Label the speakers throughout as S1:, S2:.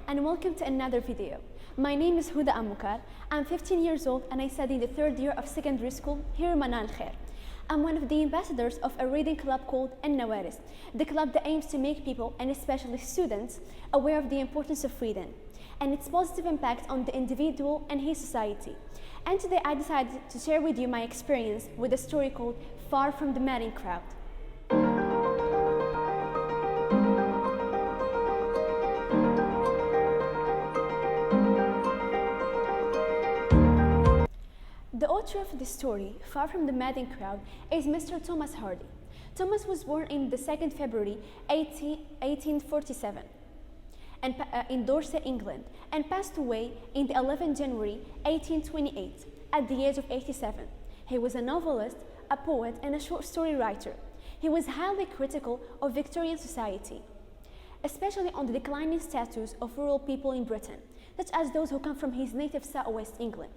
S1: and welcome to another video. My name is Houda Amoukar. I'm 15 years old and I study the third year of secondary school here in Manan Khair. I'm one of the ambassadors of a reading club called Nawaris, the club that aims to make people, and especially students, aware of the importance of reading and its positive impact on the individual and his society. And today I decided to share with you my experience with a story called Far from the Madding Crowd. The author of the story, Far from the Madding Crowd, is Mr. Thomas Hardy. Thomas was born in the 2nd February 1847 and, in Dorset, England, and passed away in the 11th January 1828 at the age of 87. He was a novelist, a poet, and a short story writer. He was highly critical of Victorian society, especially on the declining status of rural people in Britain, such as those who come from his native southwest England.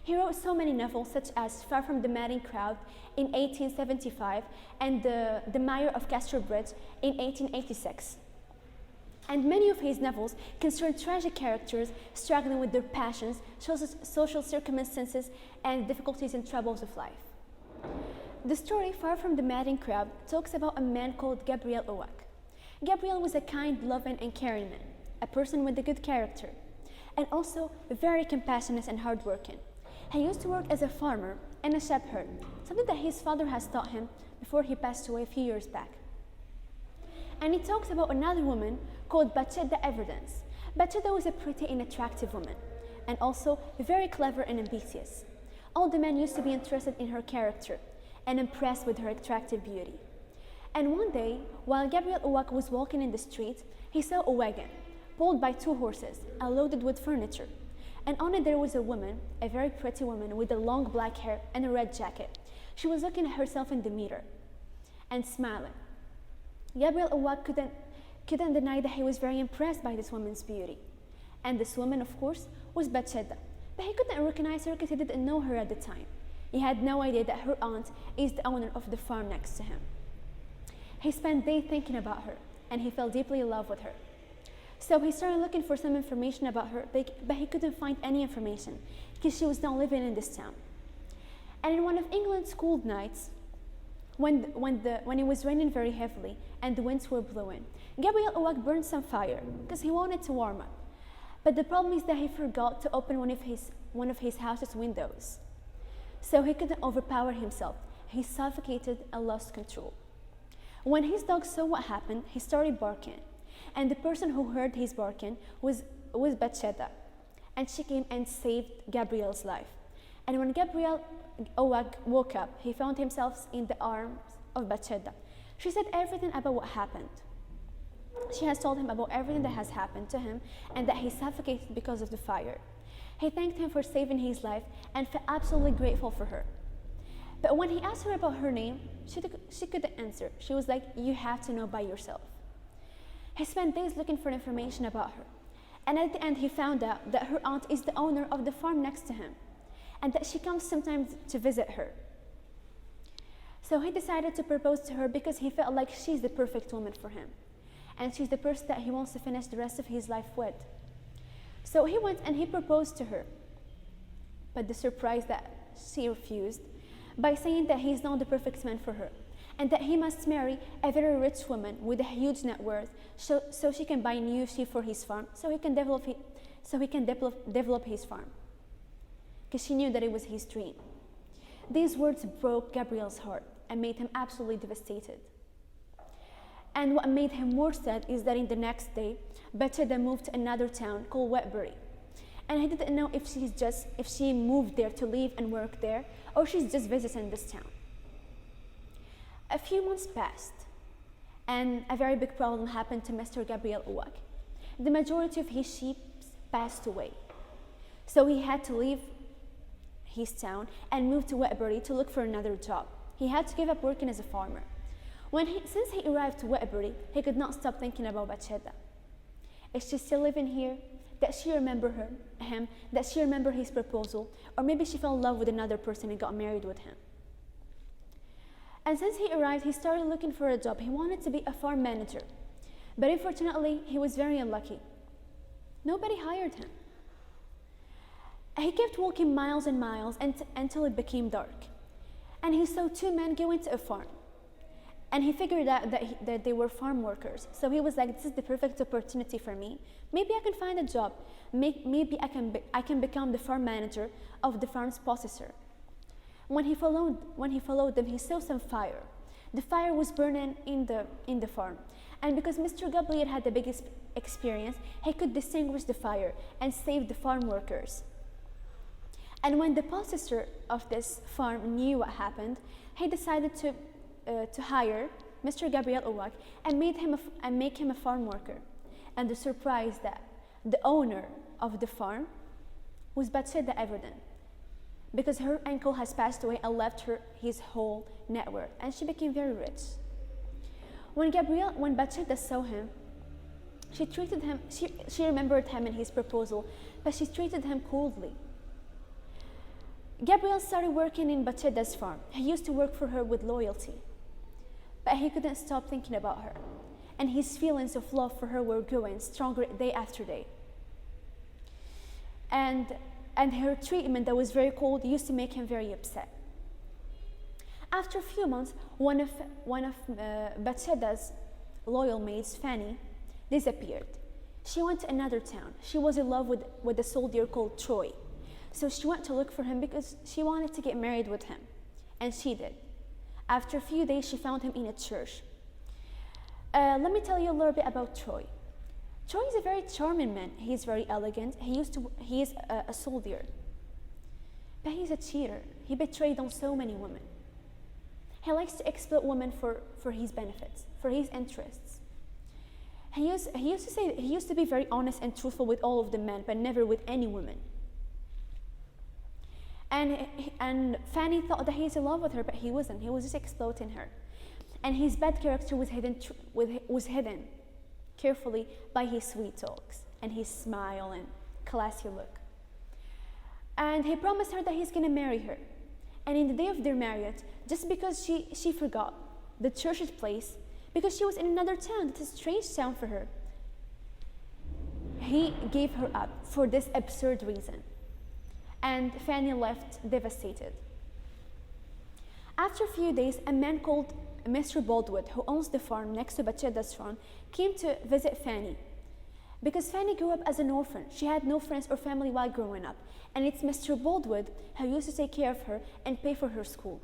S1: He wrote so many novels such as Far from the Madding Crowd in 1875 and The Mayor of Casterbridge in 1886. And many of his novels concern tragic characters struggling with their passions, social circumstances, and difficulties and troubles of life. The story Far from the Madding Crowd talks about a man called Gabriel Owak. Gabriel was a kind, loving, and caring man, a person with a good character, and also very compassionate and hardworking. He used to work as a farmer and a shepherd, something that his father has taught him before he passed away a few years back. And he talks about another woman called Bathsheba Evidence. Bathsheba was a pretty and attractive woman, and also very clever and ambitious. All the men used to be interested in her character and impressed with her attractive beauty. And one day, while Gabriel Owak was walking in the street, he saw a wagon pulled by 2 horses and loaded with furniture. And on it there was a woman, a very pretty woman with a long black hair and a red jacket. She was looking at herself in the mirror and smiling. Gabriel Owak couldn't deny that he was very impressed by this woman's beauty. And this woman, of course, was Bathsheba. But he couldn't recognize her because he didn't know her at the time. He had no idea that her aunt is the owner of the farm next to him. He spent days thinking about her, and he fell deeply in love with her. So he started looking for some information about her, but he couldn't find any information because she was not living in this town. And in one of England's cold nights, when it was raining very heavily and the winds were blowing, Gabriel Owak burned some fire because he wanted to warm up. But the problem is that he forgot to open one of his house's windows. So he couldn't overpower himself. He suffocated and lost control. When his dog saw what happened, he started barking. And the person who heard his barking was Bathsheba, and she came and saved Gabriel's life. And when Gabriel Owak woke up, he found himself in the arms of Bathsheba. She said everything about what happened. She has told him about everything that has happened to him and that he suffocated because of the fire. He thanked him for saving his life and felt absolutely grateful for her. But when he asked her about her name, she couldn't answer. She was like, "You have to know by yourself." He spent days looking for information about her, and at the end he found out that her aunt is the owner of the farm next to him, and that she comes sometimes to visit her. So he decided to propose to her because he felt like she's the perfect woman for him, and she's the person that he wants to finish the rest of his life with. So he went and he proposed to her, but the surprise that she refused by saying that he's not the perfect man for her, and that he must marry a very rich woman with a huge net worth so she can buy new sheep for his farm, so he can develop his farm, because she knew that it was his dream. These words broke Gabriel's heart and made him absolutely devastated. And what made him more sad is that in the next day, Bathsheba moved to another town called Wetbury. And he didn't know if she moved there to live and work there, or she's just visiting this town. A few months passed, and a very big problem happened to Mr. Gabriel Owak. The majority of his sheep passed away. So he had to leave his town and move to Wetbury to look for another job. He had to give up working as a farmer. Since he arrived to Wetbury, he could not stop thinking about Bathsheba. Is she still living here? Does she remember him? Does she remember his proposal? Or maybe she fell in love with another person and got married with him. And since he arrived, he started looking for a job. He wanted to be a farm manager. But unfortunately, he was very unlucky. Nobody hired him. He kept walking miles and miles until it became dark. And he saw two men go into a farm. And he figured out that they were farm workers. So he was like, this is the perfect opportunity for me. Maybe I can find a job. Maybe I can become the farm manager of the farm's possessor. When he followed them, he saw some fire. The fire was burning in the farm. And because Mr. Gabriel had the biggest experience, he could distinguish the fire and save the farm workers. And when the possessor of this farm knew what happened, he decided to hire Mr. Gabriel Ouak and make him a farm worker. And the surprise that the owner of the farm was Bathsheba Everden, because her uncle has passed away and left her his whole net worth, and she became very rich. When Bathsheba saw him, she remembered him and his proposal, but she treated him coldly. Gabriel started working in Bathsheba's farm. He used to work for her with loyalty, but he couldn't stop thinking about her, and his feelings of love for her were growing stronger day after day. And her treatment that was very cold used to make him very upset. After a few months, one of Bathsheba's loyal maids, Fanny, disappeared. She went to another town. She was in love with a soldier called Troy. So she went to look for him because she wanted to get married with him. And she did. After a few days, she found him in a church. Let me tell you a little bit about Troy. Troy is a very charming man. He is very elegant. He is a soldier. But he's a cheater. He betrayed on so many women. He likes to exploit women for his benefits, for his interests. He used to be very honest and truthful with all of the men, but never with any woman. And Fanny thought that he's in love with her, but he wasn't. He was just exploiting her. And his bad character was hidden carefully by his sweet talks and his smile and classy look. And he promised her that he's going to marry her. And in the day of their marriage, just because she forgot the church's place, because she was in another town, it's a strange town for her, he gave her up for this absurd reason. And Fanny left devastated. After a few days, a man called Mr. Baldwin, who owns the farm next to Bathsheba's farm, came to visit Fanny. Because Fanny grew up as an orphan. She had no friends or family while growing up. And it's Mr. Baldwin who used to take care of her and pay for her school.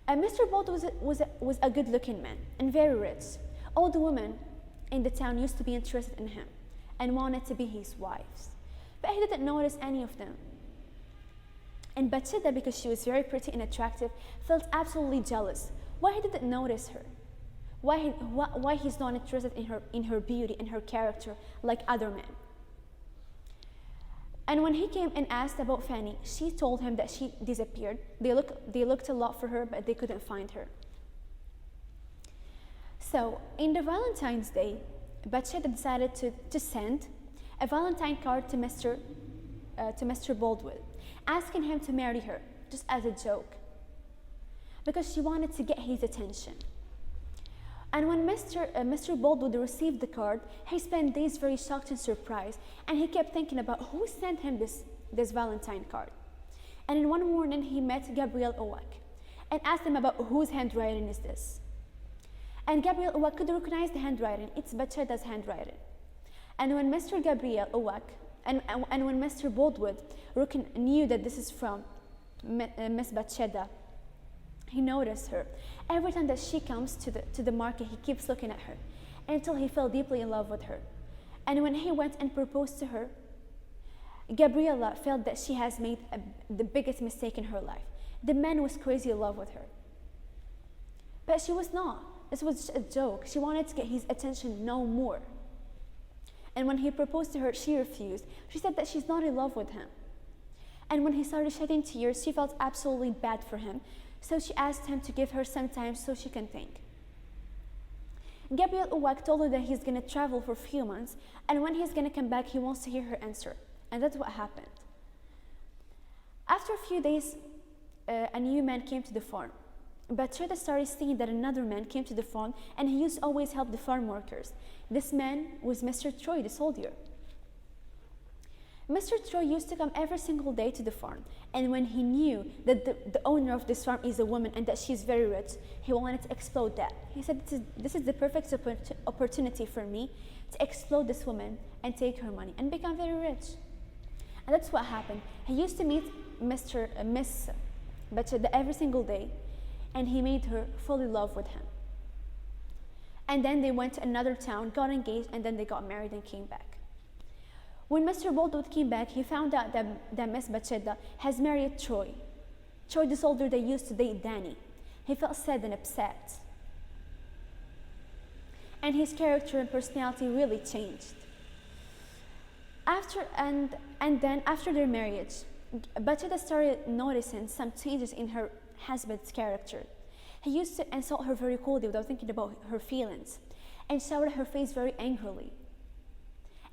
S1: And Mr. Baldwin was a good-looking man and very rich. All the women in the town used to be interested in him and wanted to be his wives. But he didn't notice any of them. And Bathsheba, because she was very pretty and attractive, felt absolutely jealous. Why he didn't notice her? Why he's not interested in her beauty and her character like other men? And when he came and asked about Fanny, she told him that she disappeared. They looked a lot for her, but they couldn't find her. So, in the Valentine's Day, Bathsheba decided to send a Valentine card to Mr. Baldwin, asking him to marry her, just as a joke, because she wanted to get his attention. And when Mr. Baldwin received the card, he spent days very shocked and surprised, and he kept thinking about who sent him this Valentine card. And in one morning, he met Gabriel Ouak and asked him about whose handwriting is this. And Gabriel Ouak could recognize the handwriting. It's Bathsheba's handwriting. And when Mr. Gabriel Ouak and when Mr. Baldwin knew that this is from Miss Bathsheba, he noticed her. Every time that she comes to the market, he keeps looking at her until he fell deeply in love with her. And when he went and proposed to her, Gabriela felt that she has made the biggest mistake in her life. The man was crazy in love with her. But she was not. This was just a joke. She wanted to get his attention no more. And when he proposed to her, she refused. She said that she's not in love with him. And when he started shedding tears, she felt absolutely bad for him. So she asked him to give her some time so she can think. Gabriel Ouak told her that he's going to travel for a few months, and when he's going to come back, he wants to hear her answer. And that's what happened. After a few days, a new man came to the farm. Bathsheba started seeing that another man came to the farm, and he used to always help the farm workers. This man was Mr. Troy, the soldier. Mr. Troy used to come every single day to the farm, and when he knew that the owner of this farm is a woman and that she's very rich, he wanted to explode that. He said, this is the perfect opportunity for me to explode this woman and take her money and become very rich. And that's what happened. He used to meet Miss Bacheda every single day, and he made her fall in love with him. And then they went to another town, got engaged, and then they got married and came back. When Mr. Baldwood came back, he found out that Miss Bacheda has married Troy. Troy, the soldier that used to date Danny. He felt sad and upset. And his character and personality really changed. Then after their marriage, Bacheda started noticing some changes in her husband's character. He used to insult her very coldly without thinking about her feelings, and shower her face very angrily,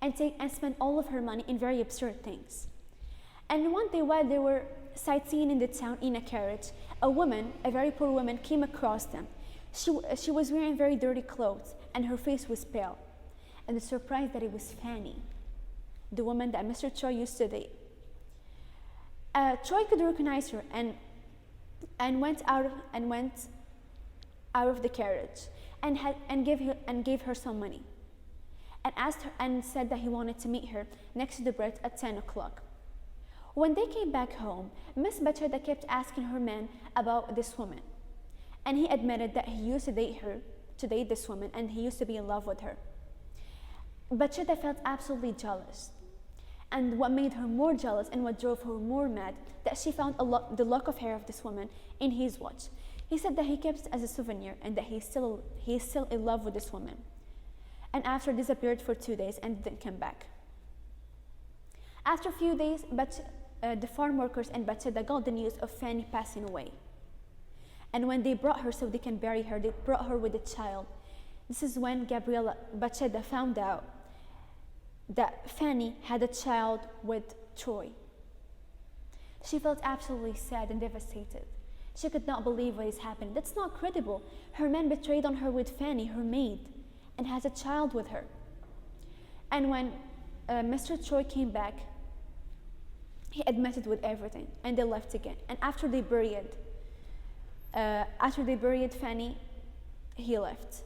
S1: and spend all of her money in very absurd things. And one day, while they were sightseeing in the town in a carriage, a very poor woman, came across them. She was wearing very dirty clothes, and her face was pale. And the surprise that it was Fanny, the woman that Mr. Troy used to date. Troy could recognize her and went out of the carriage and gave her some money, and asked her and said that he wanted to meet her next to the bridge at 10 o'clock. When they came back home, Miss Bacheda kept asking her man about this woman, and he admitted that he used to date this woman, and he used to be in love with her. Bacheda felt absolutely jealous, and what made her more jealous and what drove her more mad, that she found the lock of hair of this woman in his watch. He said that he kept it as a souvenir and that he's still in love with this woman. And after disappeared for 2 days and didn't come back. After a few days, the farm workers and Bacheda got the news of Fanny passing away. And when they brought her so they can bury her, they brought her with a child. This is when Bacheda found out that Fanny had a child with Troy. She felt absolutely sad and devastated. She could not believe what is happening. That's not credible. Her man betrayed on her with Fanny, her maid, and has a child with her. And when Mr. Troy came back, he admitted with everything, and they left again. And after they buried Fanny, he left.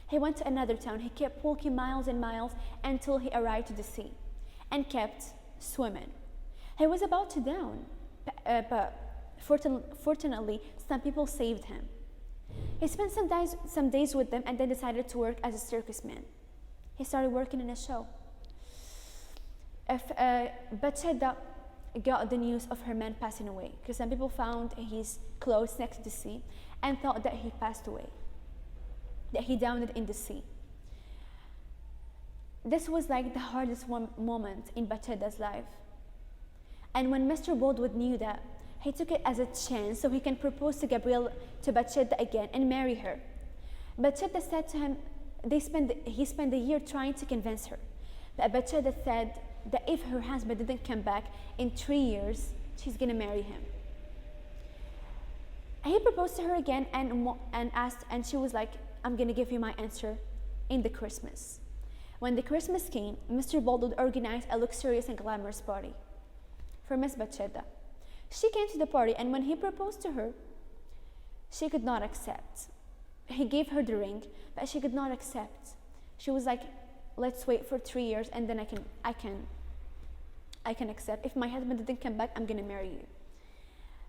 S1: He went to another town. He kept walking miles and miles until he arrived to the sea, and kept swimming. He was about to drown, but fortunately, some people saved him. He spent some days with them and then decided to work as a circus man. He started working in a show. Bacheda got the news of her man passing away, because some people found his clothes next to the sea and thought that he passed away, that he drowned in the sea. This was like the hardest moment in Bacheda's life. And when Mr. Baldwood knew that, he took it as a chance so he can propose to Bacheda again and marry her. Bacheda said to him, he spent a year trying to convince her. But Bacheda said that if her husband didn't come back in 3 years, she's going to marry him. He proposed to her again and she was like, I'm going to give you my answer in the Christmas. When the Christmas came, Mr. Baldwood organized a luxurious and glamorous party for Miss Bacheda. She came to the party, and when he proposed to her, she could not accept. He gave her the ring, but she could not accept. She was like, let's wait for 3 years and then I can accept. If my husband didn't come back, I'm going to marry you.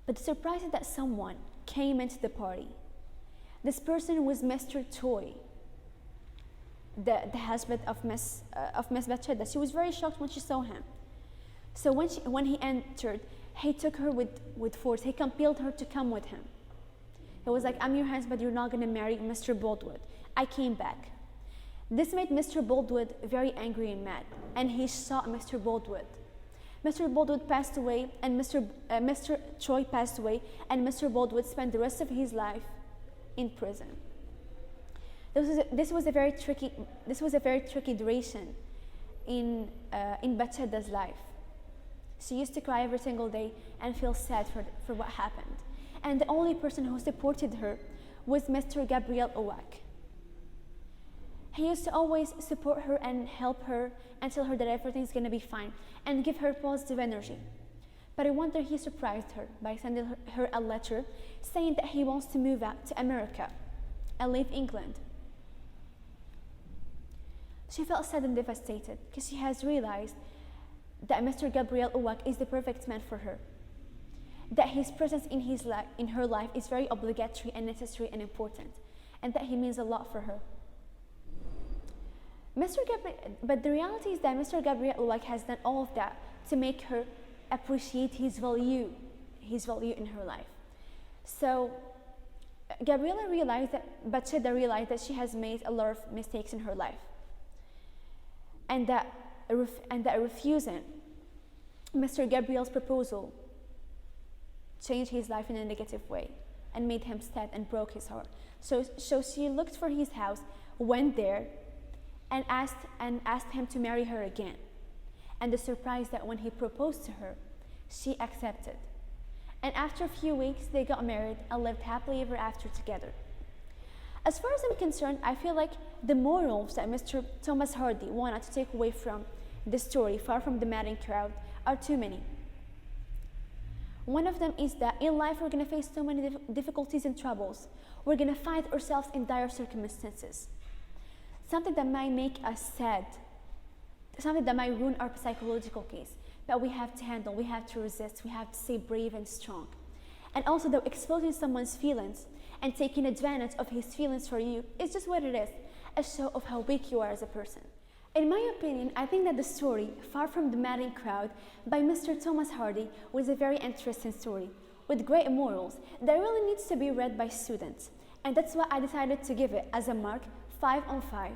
S1: But the surprise is that someone came into the party. This person was Mr. Troy, the husband of Miss Bacheda. She was very shocked when she saw him. So when he entered, he took her with force. He compelled her to come with him. He was like, I'm your husband, you're not going to marry Mr. Baldwood. I came back. This made Mr. Baldwood very angry and mad, and he shot Mr. Baldwood. Mr. Baldwood passed away, and Mr. Troy passed away, and Mr. Baldwood spent the rest of his life in prison. This was a very tricky duration in Bacheda's life. She used to cry every single day and feel sad for what happened. And the only person who supported her was Mr. Gabriel Owak. He used to always support her and help her and tell her that everything's gonna be fine and give her positive energy. But one day he surprised her by sending her a letter saying that he wants to move out to America and leave England. She felt sad and devastated because she has realized that Mr. Gabriel Ouak is the perfect man for her. That his presence in her life is very obligatory and necessary and important, and that he means a lot for her. But the reality is that Mr. Gabriel Ouak has done all of that to make her appreciate his value in her life. So Gabriela realized that, Batsheda realized that she has made a lot of mistakes in her life, and that refusing Mr. Gabriel's proposal changed his life in a negative way and made him sad and broke his heart. So she looked for his house, went there, and asked him to marry her again. And the surprise that when he proposed to her, she accepted. And after a few weeks, they got married and lived happily ever after together. As far as I'm concerned, I feel like the morals that Mr. Thomas Hardy wanted to take away from the story, Far from the Madding Crowd, are too many. One of them is that in life we're going to face so many difficulties and troubles. We're going to find ourselves in dire circumstances. Something that might make us sad, something that might ruin our psychological case. But we have to handle, we have to resist, we have to stay brave and strong. And also that exposing someone's feelings and taking advantage of his feelings for you is just what it is, a show of how weak you are as a person. In my opinion, I think that the story, Far from the Madding Crowd, by Mr. Thomas Hardy, was a very interesting story, with great morals, that really needs to be read by students. And that's why I decided to give it as a mark 5 on 5.